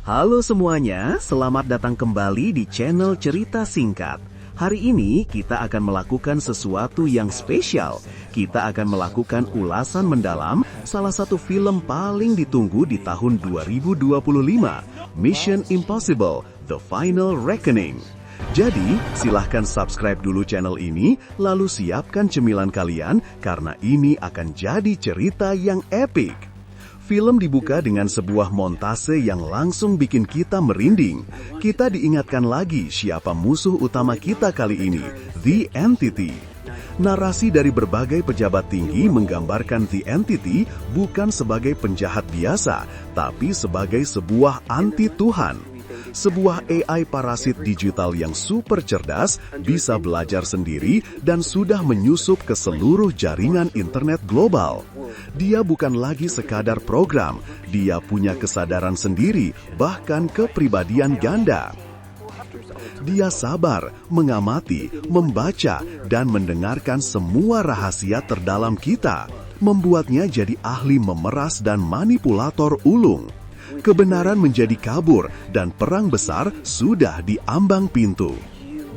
Halo semuanya, selamat datang kembali di channel Cerita Singkat. Hari ini kita akan melakukan sesuatu yang spesial. Kita akan melakukan ulasan mendalam salah satu film paling ditunggu di tahun 2025, Mission Impossible: The Final Reckoning. Jadi, silahkan subscribe dulu channel ini, lalu siapkan cemilan kalian karena ini akan jadi cerita yang epik. Film dibuka dengan sebuah montase yang langsung bikin kita merinding. Kita diingatkan lagi siapa musuh utama kita kali ini, The Entity. Narasi dari berbagai pejabat tinggi menggambarkan The Entity bukan sebagai penjahat biasa, tapi sebagai sebuah anti-Tuhan. Sebuah AI parasit digital yang super cerdas, bisa belajar sendiri, dan sudah menyusup ke seluruh jaringan internet global. Dia bukan lagi sekadar program, dia punya kesadaran sendiri, bahkan kepribadian ganda. Dia sabar, mengamati, membaca, dan mendengarkan semua rahasia terdalam kita, membuatnya jadi ahli memeras dan manipulator ulung. Kebenaran menjadi kabur, dan perang besar sudah di ambang pintu.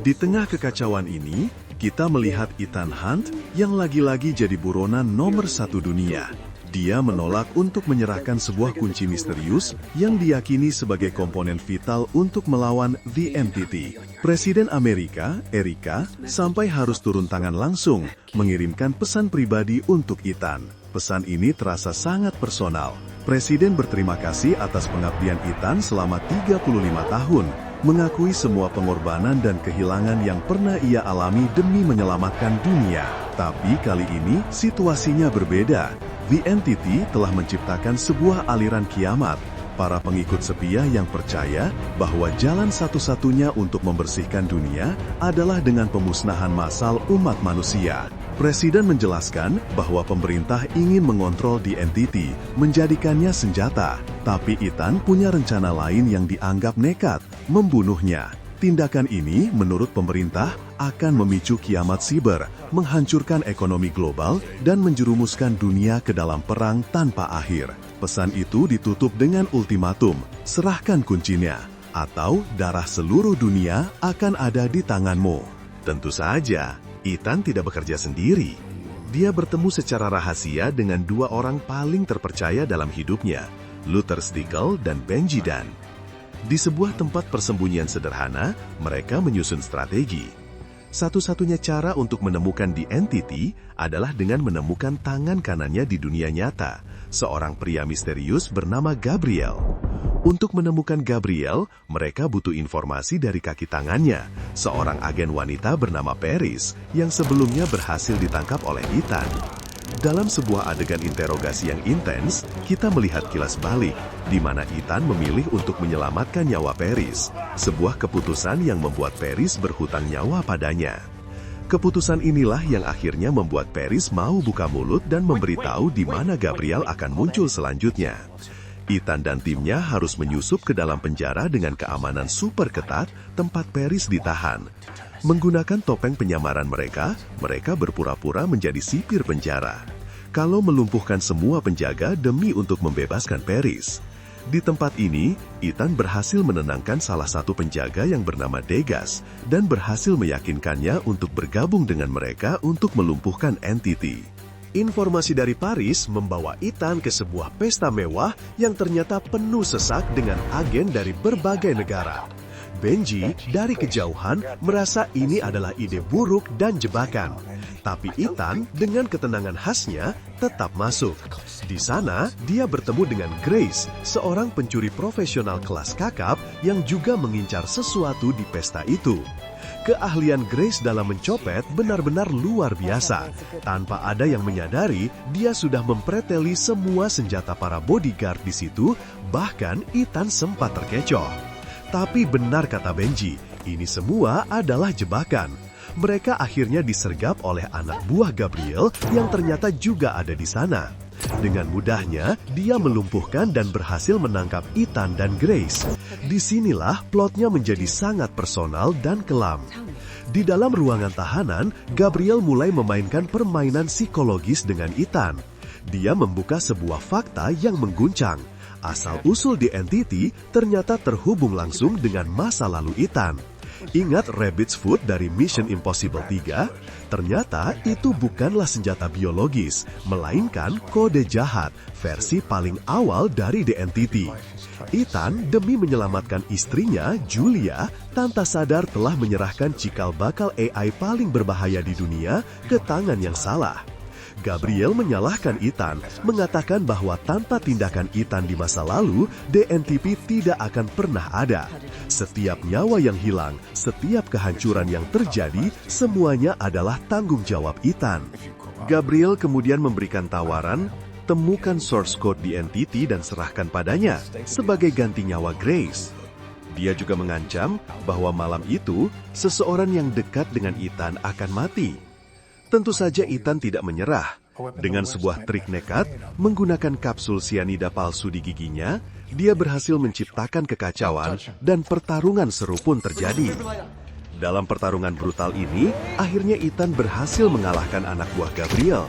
Di tengah kekacauan ini, kita melihat Ethan Hunt yang lagi-lagi jadi buronan nomor 1 dunia. Dia menolak untuk menyerahkan sebuah kunci misterius yang diyakini sebagai komponen vital untuk melawan The Entity. Presiden Amerika, Erika, sampai harus turun tangan langsung mengirimkan pesan pribadi untuk Ethan. Pesan ini terasa sangat personal. Presiden berterima kasih atas pengabdian Ethan selama 35 tahun, mengakui semua pengorbanan dan kehilangan yang pernah ia alami demi menyelamatkan dunia. Tapi kali ini situasinya berbeda. The Entity telah menciptakan sebuah aliran kiamat. Para pengikut setia yang percaya bahwa jalan satu-satunya untuk membersihkan dunia adalah dengan pemusnahan massal umat manusia. Presiden menjelaskan bahwa pemerintah ingin mengontrol The Entity, menjadikannya senjata. Tapi Ethan punya rencana lain yang dianggap nekat, membunuhnya. Tindakan ini, menurut pemerintah, akan memicu kiamat siber, menghancurkan ekonomi global, dan menjerumuskan dunia ke dalam perang tanpa akhir. Pesan itu ditutup dengan ultimatum, serahkan kuncinya, atau darah seluruh dunia akan ada di tanganmu. Tentu saja, Ethan tidak bekerja sendiri. Dia bertemu secara rahasia dengan dua orang paling terpercaya dalam hidupnya, Luther Stickle dan Benji Dan. Di sebuah tempat persembunyian sederhana, mereka menyusun strategi. Satu-satunya cara untuk menemukan The Entity adalah dengan menemukan tangan kanannya di dunia nyata, seorang pria misterius bernama Gabriel. Untuk menemukan Gabriel, mereka butuh informasi dari kaki tangannya, seorang agen wanita bernama Paris yang sebelumnya berhasil ditangkap oleh Ethan. Dalam sebuah adegan interogasi yang intens, kita melihat kilas balik, di mana Ethan memilih untuk menyelamatkan nyawa Paris, sebuah keputusan yang membuat Paris berhutang nyawa padanya. Keputusan inilah yang akhirnya membuat Paris mau buka mulut dan memberitahu di mana Gabriel akan muncul selanjutnya. Ethan dan timnya harus menyusup ke dalam penjara dengan keamanan super ketat tempat Paris ditahan. Menggunakan topeng penyamaran mereka berpura-pura menjadi sipir penjara. Kalau melumpuhkan semua penjaga demi untuk membebaskan Paris. Di tempat ini, Ethan berhasil menenangkan salah satu penjaga yang bernama Degas dan berhasil meyakinkannya untuk bergabung dengan mereka untuk melumpuhkan Entity. Informasi dari Paris membawa Ethan ke sebuah pesta mewah yang ternyata penuh sesak dengan agen dari berbagai negara. Benji dari kejauhan merasa ini adalah ide buruk dan jebakan. Tapi Ethan dengan ketenangan khasnya tetap masuk. Di sana, dia bertemu dengan Grace, seorang pencuri profesional kelas kakap yang juga mengincar sesuatu di pesta itu. Keahlian Grace dalam mencopet benar-benar luar biasa. Tanpa ada yang menyadari, dia sudah mempreteli semua senjata para bodyguard di situ, bahkan Ethan sempat terkecoh. Tapi benar kata Benji, ini semua adalah jebakan. Mereka akhirnya disergap oleh anak buah Gabriel yang ternyata juga ada di sana. Dengan mudahnya, dia melumpuhkan dan berhasil menangkap Ethan dan Grace. Disinilah plotnya menjadi sangat personal dan kelam. Di dalam ruangan tahanan, Gabriel mulai memainkan permainan psikologis dengan Ethan. Dia membuka sebuah fakta yang mengguncang. Asal-usul The Entity ternyata terhubung langsung dengan masa lalu Ethan. Ingat Rabbit's Foot dari Mission Impossible 3? Ternyata itu bukanlah senjata biologis, melainkan kode jahat, versi paling awal dari The Entity. Ethan demi menyelamatkan istrinya, Julia, tanpa sadar telah menyerahkan cikal bakal AI paling berbahaya di dunia ke tangan yang salah. Gabriel menyalahkan Ethan, mengatakan bahwa tanpa tindakan Ethan di masa lalu, The Entity tidak akan pernah ada. Setiap nyawa yang hilang, setiap kehancuran yang terjadi, semuanya adalah tanggung jawab Ethan. Gabriel kemudian memberikan tawaran, temukan source code The Entity dan serahkan padanya sebagai ganti nyawa Grace. Dia juga mengancam bahwa malam itu, seseorang yang dekat dengan Ethan akan mati. Tentu saja Ethan tidak menyerah. Dengan sebuah trik nekat, menggunakan kapsul sianida palsu di giginya, dia berhasil menciptakan kekacauan dan pertarungan seru pun terjadi. Dalam pertarungan brutal ini, akhirnya Ethan berhasil mengalahkan anak buah Gabriel.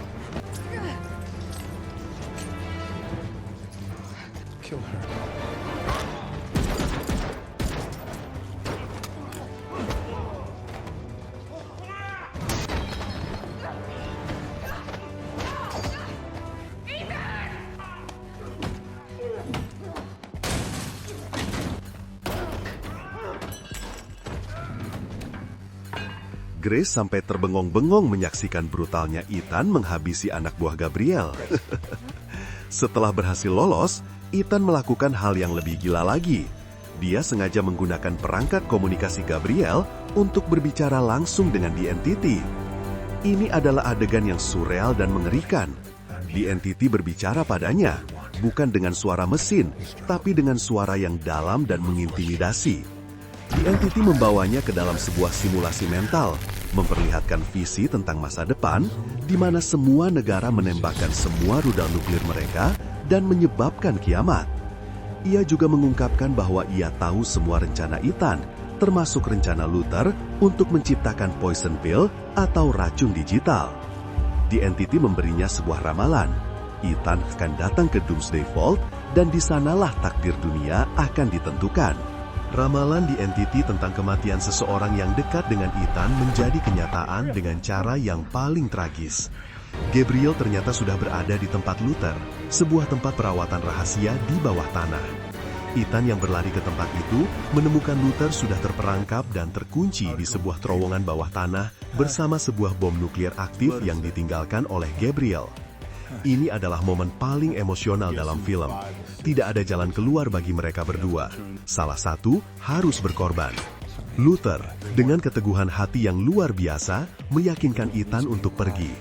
Grace sampai terbengong-bengong menyaksikan brutalnya Ethan menghabisi anak buah Gabriel. Setelah berhasil lolos, Ethan melakukan hal yang lebih gila lagi. Dia sengaja menggunakan perangkat komunikasi Gabriel untuk berbicara langsung dengan The Entity. Ini adalah adegan yang surreal dan mengerikan. The Entity berbicara padanya, bukan dengan suara mesin, tapi dengan suara yang dalam dan mengintimidasi. The Entity membawanya ke dalam sebuah simulasi mental, memperlihatkan visi tentang masa depan, di mana semua negara menembakkan semua rudal nuklir mereka dan menyebabkan kiamat. Ia juga mengungkapkan bahwa ia tahu semua rencana Ethan, termasuk rencana Luther untuk menciptakan poison pill atau racun digital. The Entity memberinya sebuah ramalan. Ethan akan datang ke Doomsday Vault dan di sanalah takdir dunia akan ditentukan. Ramalan The Entity tentang kematian seseorang yang dekat dengan Ethan menjadi kenyataan dengan cara yang paling tragis. Gabriel ternyata sudah berada di tempat Luther, sebuah tempat perawatan rahasia di bawah tanah. Ethan yang berlari ke tempat itu menemukan Luther sudah terperangkap dan terkunci di sebuah terowongan bawah tanah bersama sebuah bom nuklir aktif yang ditinggalkan oleh Gabriel. Ini adalah momen paling emosional dalam film. Tidak ada jalan keluar bagi mereka berdua. Salah satu harus berkorban. Luther, dengan keteguhan hati yang luar biasa, meyakinkan Ethan untuk pergi.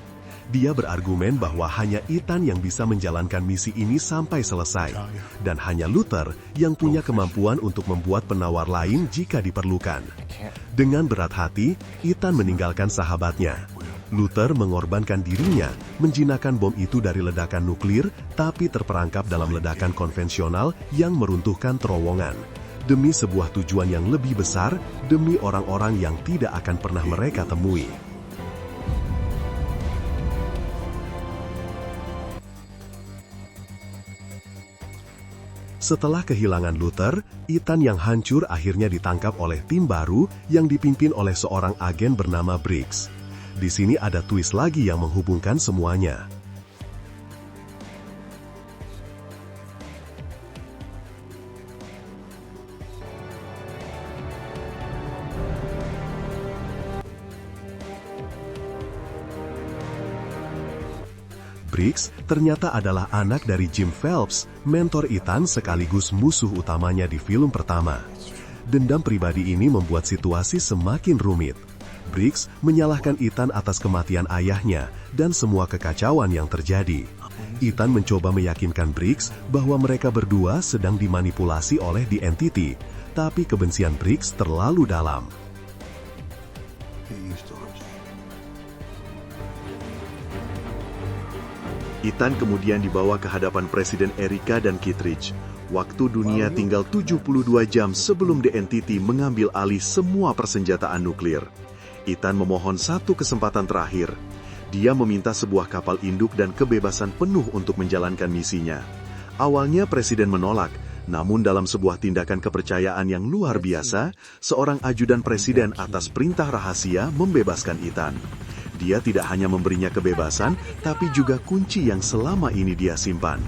Dia berargumen bahwa hanya Ethan yang bisa menjalankan misi ini sampai selesai. Dan hanya Luther yang punya kemampuan untuk membuat penawar lain jika diperlukan. Dengan berat hati, Ethan meninggalkan sahabatnya. Luther mengorbankan dirinya, menjinakkan bom itu dari ledakan nuklir, tapi terperangkap dalam ledakan konvensional yang meruntuhkan terowongan. Demi sebuah tujuan yang lebih besar, demi orang-orang yang tidak akan pernah mereka temui. Setelah kehilangan Luther, Ethan yang hancur akhirnya ditangkap oleh tim baru yang dipimpin oleh seorang agen bernama Briggs. Di sini ada twist lagi yang menghubungkan semuanya. Briggs ternyata adalah anak dari Jim Phelps, mentor Ethan sekaligus musuh utamanya di film pertama. Dendam pribadi ini membuat situasi semakin rumit. Briggs menyalahkan Ethan atas kematian ayahnya dan semua kekacauan yang terjadi. Ethan mencoba meyakinkan Briggs bahwa mereka berdua sedang dimanipulasi oleh The Entity, tapi kebencian Briggs terlalu dalam. Ethan kemudian dibawa ke hadapan Presiden Erika dan Kittredge. Waktu dunia tinggal 72 jam sebelum The Entity mengambil alih semua persenjataan nuklir. Ethan memohon satu kesempatan terakhir. Dia meminta sebuah kapal induk dan kebebasan penuh untuk menjalankan misinya. Awalnya Presiden menolak, namun dalam sebuah tindakan kepercayaan yang luar biasa, seorang ajudan Presiden atas perintah rahasia membebaskan Ethan. Dia tidak hanya memberinya kebebasan, tapi juga kunci yang selama ini dia simpan.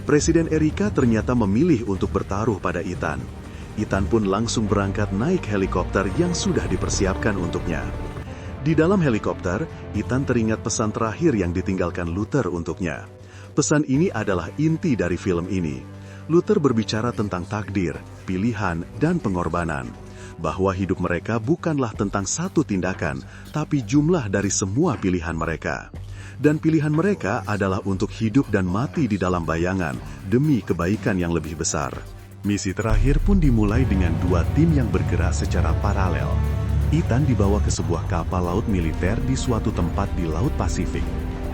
Presiden Erika ternyata memilih untuk bertaruh pada Ethan. Ethan pun langsung berangkat naik helikopter yang sudah dipersiapkan untuknya. Di dalam helikopter, Ethan teringat pesan terakhir yang ditinggalkan Luther untuknya. Pesan ini adalah inti dari film ini. Luther berbicara tentang takdir, pilihan, dan pengorbanan. Bahwa hidup mereka bukanlah tentang satu tindakan, tapi jumlah dari semua pilihan mereka. Dan pilihan mereka adalah untuk hidup dan mati di dalam bayangan, demi kebaikan yang lebih besar. Misi terakhir pun dimulai dengan dua tim yang bergerak secara paralel. Ethan dibawa ke sebuah kapal laut militer di suatu tempat di Laut Pasifik.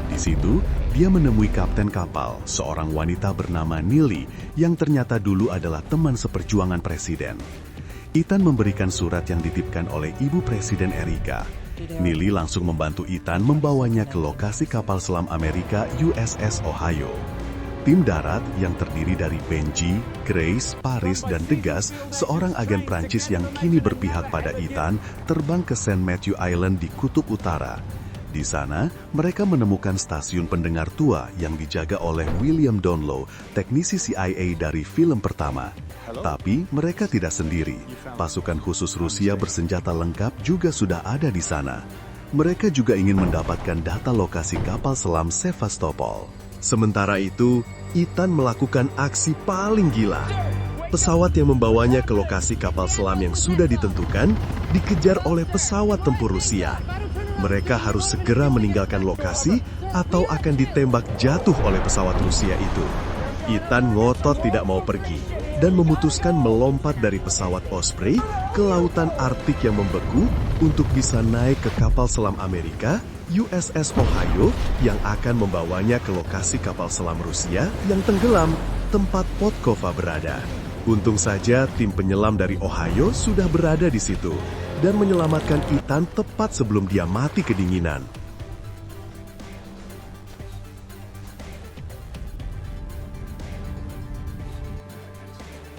Di situ, dia menemui kapten kapal, seorang wanita bernama Nili, yang ternyata dulu adalah teman seperjuangan Presiden. Ethan memberikan surat yang dititipkan oleh Ibu Presiden Erika. Nili langsung membantu Ethan membawanya ke lokasi kapal selam Amerika USS Ohio. Tim darat yang terdiri dari Benji, Grace, Paris, dan Degas, seorang agen Prancis yang kini berpihak pada Ethan, terbang ke St. Matthew Island di Kutub Utara. Di sana, mereka menemukan stasiun pendengar tua yang dijaga oleh William Donlow, teknisi CIA dari film pertama. Tapi mereka tidak sendiri. Pasukan khusus Rusia bersenjata lengkap juga sudah ada di sana. Mereka juga ingin mendapatkan data lokasi kapal selam Sevastopol. Sementara itu, Ethan melakukan aksi paling gila. Pesawat yang membawanya ke lokasi kapal selam yang sudah ditentukan dikejar oleh pesawat tempur Rusia. Mereka harus segera meninggalkan lokasi atau akan ditembak jatuh oleh pesawat Rusia itu. Ethan ngotot tidak mau pergi dan memutuskan melompat dari pesawat Osprey ke lautan Arktik yang membeku untuk bisa naik ke kapal selam Amerika USS Ohio yang akan membawanya ke lokasi kapal selam Rusia yang tenggelam, tempat Podkova berada. Untung saja tim penyelam dari Ohio sudah berada di situ dan menyelamatkan Ethan tepat sebelum dia mati kedinginan.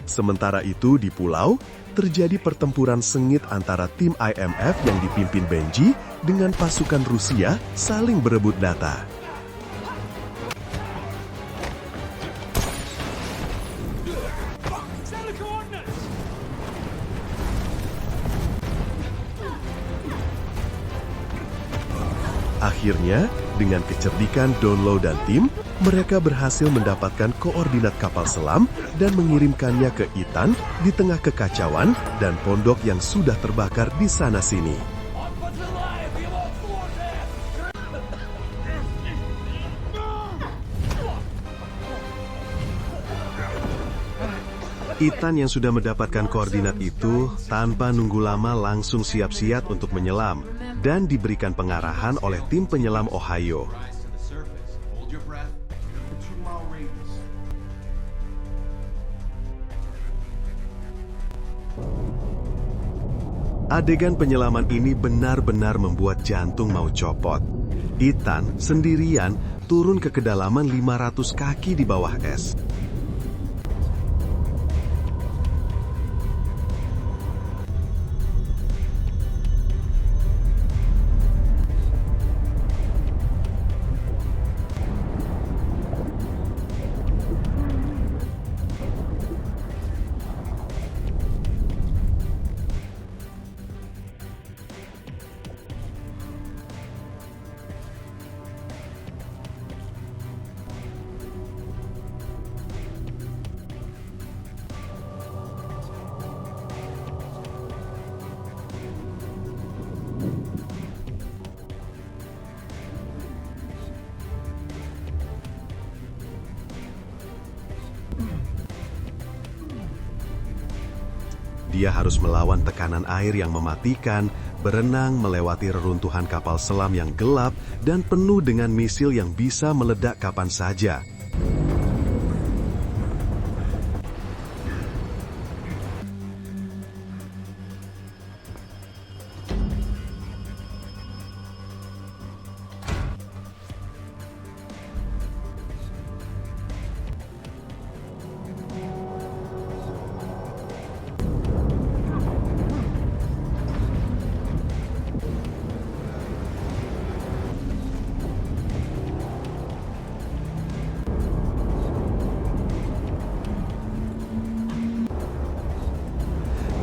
Sementara itu di pulau, terjadi pertempuran sengit antara tim IMF yang dipimpin Benji dengan pasukan Rusia saling berebut data. Akhirnya, dengan kecerdikan Donlow dan tim, mereka berhasil mendapatkan koordinat kapal selam dan mengirimkannya ke Ethan di tengah kekacauan dan pondok yang sudah terbakar di sana-sini. Ethan yang sudah mendapatkan koordinat itu, tanpa nunggu lama langsung siap-siap untuk menyelam dan diberikan pengarahan oleh tim penyelam Ohio. Adegan penyelaman ini benar-benar membuat jantung mau copot. Ethan sendirian turun ke kedalaman 500 kaki di bawah es. Dia harus melawan tekanan air yang mematikan, berenang melewati reruntuhan kapal selam yang gelap, dan penuh dengan misil yang bisa meledak kapan saja.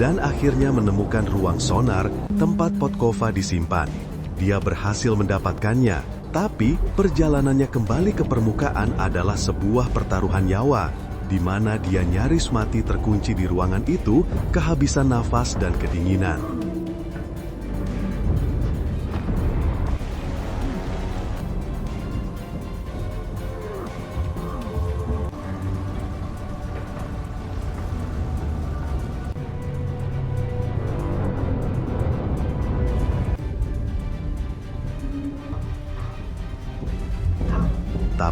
dan akhirnya menemukan ruang sonar tempat Podkova disimpan. Dia berhasil mendapatkannya, tapi perjalanannya kembali ke permukaan adalah sebuah pertaruhan nyawa, di mana dia nyaris mati terkunci di ruangan itu, kehabisan nafas dan kedinginan.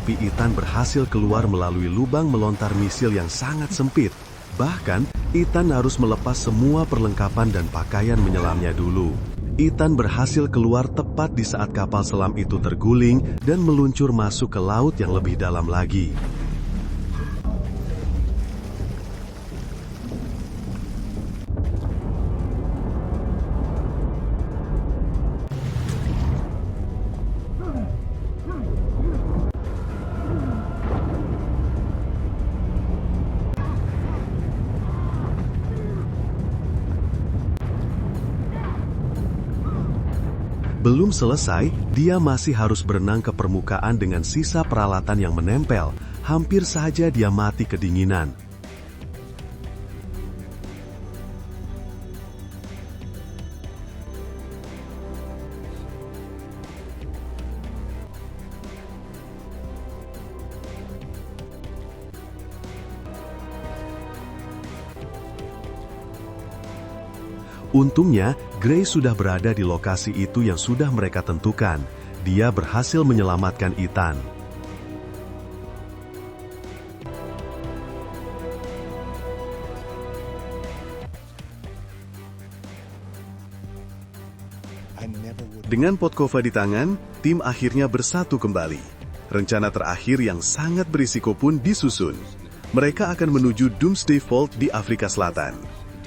Tapi Ethan berhasil keluar melalui lubang melontar misil yang sangat sempit. Bahkan, Ethan harus melepas semua perlengkapan dan pakaian menyelamnya dulu. Ethan berhasil keluar tepat di saat kapal selam itu terguling dan meluncur masuk ke laut yang lebih dalam lagi. Belum selesai, dia masih harus berenang ke permukaan dengan sisa peralatan yang menempel. Hampir saja dia mati kedinginan. Untungnya, Grace sudah berada di lokasi itu yang sudah mereka tentukan. Dia berhasil menyelamatkan Ethan. Dengan Podkova di tangan, tim akhirnya bersatu kembali. Rencana terakhir yang sangat berisiko pun disusun. Mereka akan menuju Doomsday Vault di Afrika Selatan.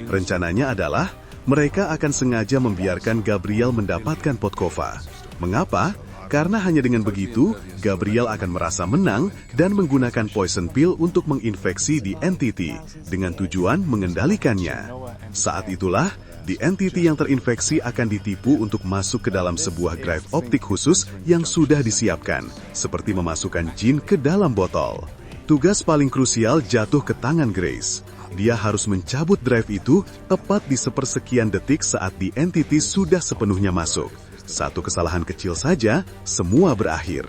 Rencananya adalah mereka akan sengaja membiarkan Gabriel mendapatkan Podkova. Mengapa? Karena hanya dengan begitu, Gabriel akan merasa menang dan menggunakan poison pill untuk menginfeksi The Entity dengan tujuan mengendalikannya. Saat itulah, The Entity yang terinfeksi akan ditipu untuk masuk ke dalam sebuah drive optik khusus yang sudah disiapkan, seperti memasukkan jin ke dalam botol. Tugas paling krusial jatuh ke tangan Grace. Dia harus mencabut drive itu tepat di sepersekian detik saat The Entity sudah sepenuhnya masuk. Satu kesalahan kecil saja, semua berakhir.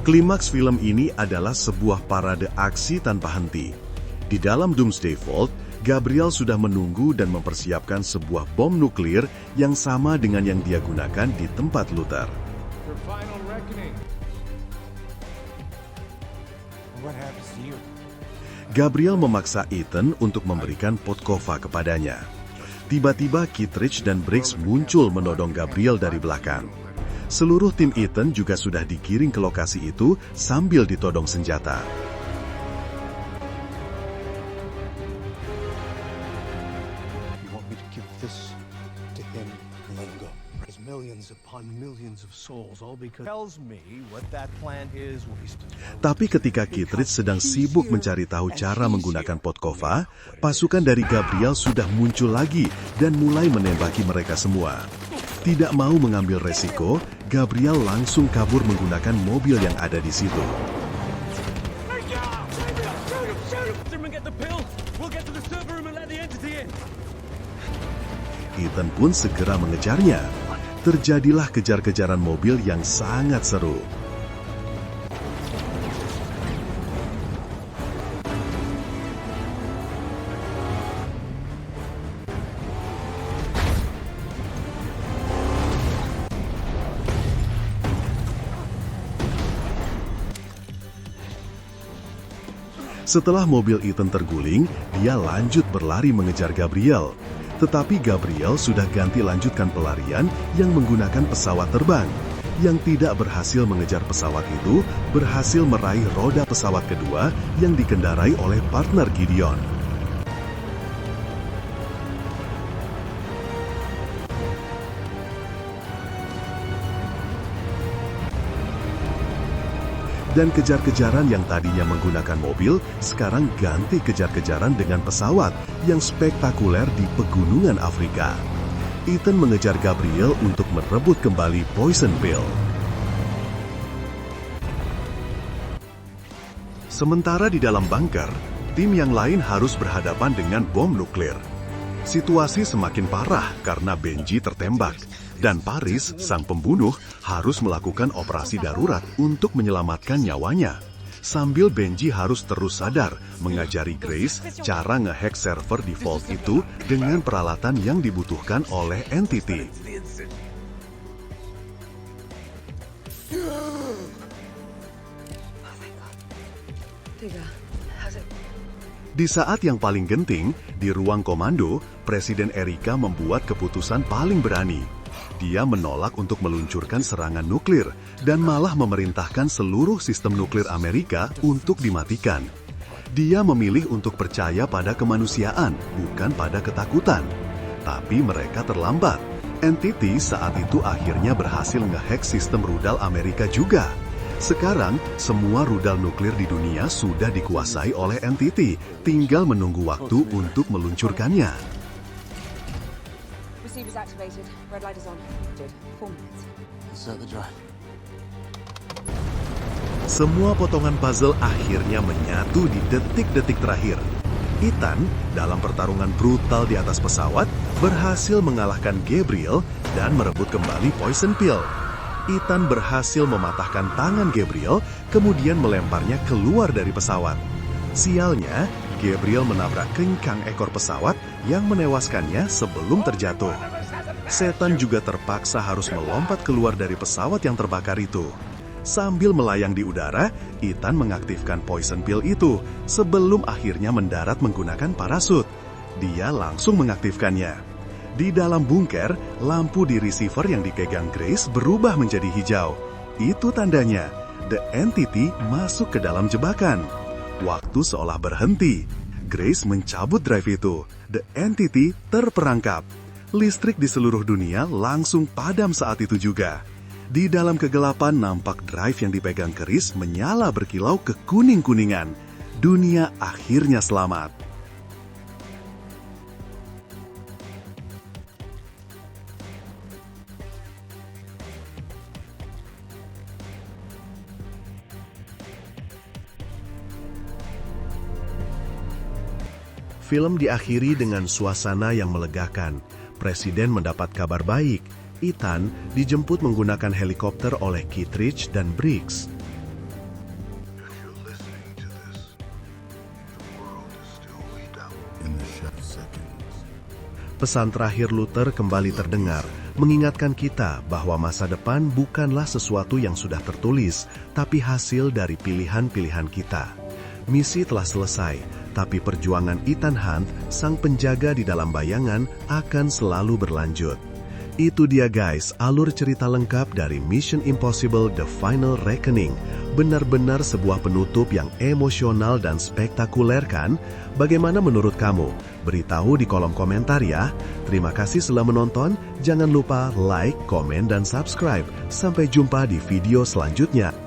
Klimaks film ini adalah sebuah parade aksi tanpa henti. Di dalam Doomsday Vault, Gabriel sudah menunggu dan mempersiapkan sebuah bom nuklir yang sama dengan yang dia gunakan di tempat Luther. Gabriel memaksa Ethan untuk memberikan Podkova kepadanya. Tiba-tiba Kittredge dan Briggs muncul menodong Gabriel dari belakang. Seluruh tim Ethan juga sudah digiring ke lokasi itu sambil ditodong senjata. Tapi ketika Kittredge sedang sibuk mencari tahu cara menggunakan Podkova, pasukan dari Gabriel sudah muncul lagi dan mulai menembaki mereka semua. Tidak mau mengambil resiko, Gabriel langsung kabur menggunakan mobil yang ada di situ. Ethan pun segera mengejarnya. Terjadilah kejar-kejaran mobil yang sangat seru. Setelah mobil Ethan terguling, dia lanjut berlari mengejar Gabriel. Tetapi Gabriel sudah ganti lanjutkan pelarian yang menggunakan pesawat terbang. Yang tidak berhasil mengejar pesawat itu, berhasil meraih roda pesawat kedua yang dikendarai oleh partner Gideon. Dan kejar-kejaran yang tadinya menggunakan mobil, sekarang ganti kejar-kejaran dengan pesawat yang spektakuler di pegunungan Afrika. Ethan mengejar Gabriel untuk merebut kembali Poison Pill. Sementara di dalam bunker, tim yang lain harus berhadapan dengan bom nuklir. Situasi semakin parah karena Benji tertembak, dan Paris, sang pembunuh, harus melakukan operasi darurat untuk menyelamatkan nyawanya. Sambil Benji harus terus sadar mengajari Grace cara ngehack server di Vault itu dengan peralatan yang dibutuhkan oleh Entity. Di saat yang paling genting, di ruang komando, Presiden Erika membuat keputusan paling berani. Dia menolak untuk meluncurkan serangan nuklir dan malah memerintahkan seluruh sistem nuklir Amerika untuk dimatikan. Dia memilih untuk percaya pada kemanusiaan, bukan pada ketakutan. Tapi mereka terlambat. Entity saat itu akhirnya berhasil ngehack sistem rudal Amerika juga. Sekarang, semua rudal nuklir di dunia sudah dikuasai oleh Entity, tinggal menunggu waktu untuk meluncurkannya. Receiver's activated. Red light is on. Good. 4 minutes. Insert the drive. Semua potongan puzzle akhirnya menyatu di detik-detik terakhir. Ethan, dalam pertarungan brutal di atas pesawat, berhasil mengalahkan Gabriel dan merebut kembali Poison Pill. Ethan berhasil mematahkan tangan Gabriel, kemudian melemparnya keluar dari pesawat. Sialnya, Gabriel menabrak kencang ekor pesawat yang menewaskannya sebelum terjatuh. Setan juga terpaksa harus melompat keluar dari pesawat yang terbakar itu. Sambil melayang di udara, Ethan mengaktifkan Poison Pill itu sebelum akhirnya mendarat menggunakan parasut. Dia langsung mengaktifkannya. Di dalam bunker, lampu di receiver yang dipegang Grace berubah menjadi hijau. Itu tandanya, The Entity masuk ke dalam jebakan. Waktu seolah berhenti. Grace mencabut drive itu. The Entity terperangkap. Listrik di seluruh dunia langsung padam saat itu juga. Di dalam kegelapan nampak drive yang dipegang Chris menyala berkilau kekuning-kuningan. Dunia akhirnya selamat. Film diakhiri dengan suasana yang melegakan. Presiden mendapat kabar baik. Ethan dijemput menggunakan helikopter oleh Kittredge dan Briggs. Pesan terakhir Luther kembali terdengar, mengingatkan kita bahwa masa depan bukanlah sesuatu yang sudah tertulis, tapi hasil dari pilihan-pilihan kita. Misi telah selesai, tapi perjuangan Ethan Hunt, sang penjaga di dalam bayangan, akan selalu berlanjut. Itu dia guys, alur cerita lengkap dari Mission Impossible The Final Reckoning. Benar-benar sebuah penutup yang emosional dan spektakuler kan? Bagaimana menurut kamu? Beritahu di kolom komentar ya. Terima kasih sudah menonton. Jangan lupa like, komen, dan subscribe. Sampai jumpa di video selanjutnya.